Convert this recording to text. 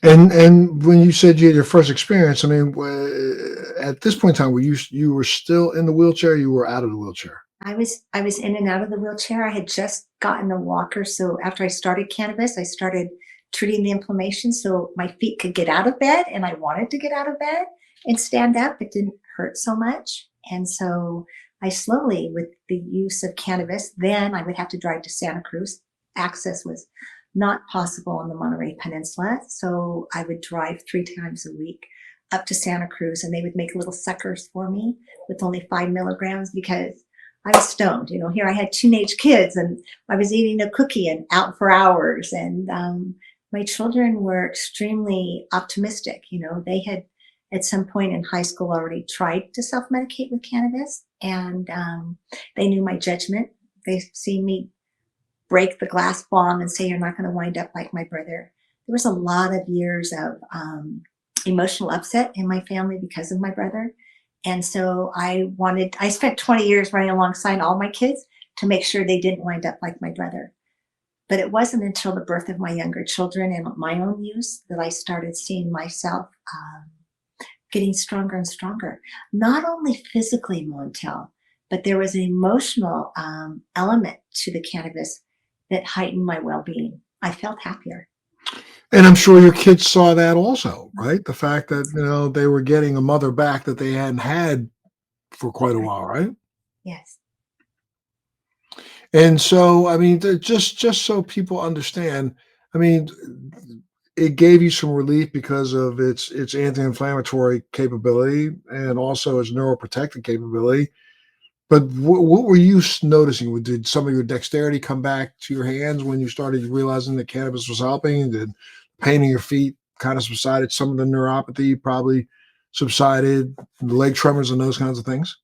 And when you said you had your first experience, I mean, at this point in time, you were still in the wheelchair? You were out of the wheelchair? I was in and out of the wheelchair. I had just gotten a walker, so after I started cannabis, I started treating the inflammation so my feet could get out of bed, and I wanted to get out of bed and stand up. It didn't hurt so much. And so I slowly, with the use of cannabis, then I would have to drive to Santa Cruz. Access was not possible on the Monterey Peninsula, so I would drive 3 times a week up to Santa Cruz, and they would make little suckers for me with only 5 milligrams because I was stoned. Here I had teenage kids and I was eating a cookie and out for hours. And my children were extremely optimistic. They had at some point in high school already tried to self medicate with cannabis, and they knew my judgment. They've seen me break the glass bong and say, "You're not going to wind up like my brother." There was a lot of years of emotional upset in my family because of my brother. And so I spent 20 years running alongside all my kids to make sure they didn't wind up like my brother. But it wasn't until the birth of my younger children and my own use that I started seeing myself getting stronger and stronger. Not only physically, Montel, but there was an emotional element to the cannabis that heightened my well being. I felt happier. And I'm sure your kids saw that also, right? The fact that, they were getting a mother back that they hadn't had for quite a Right. while, right? Yes. And so, I mean, just so people understand, I mean, it gave you some relief because of its anti-inflammatory capability and also its neuroprotective capability. But what were you noticing? Did some of your dexterity come back to your hands when you started realizing that cannabis was helping? Did pain in your feet kind of subsided? Some of the neuropathy probably subsided, the leg tremors and those kinds of things?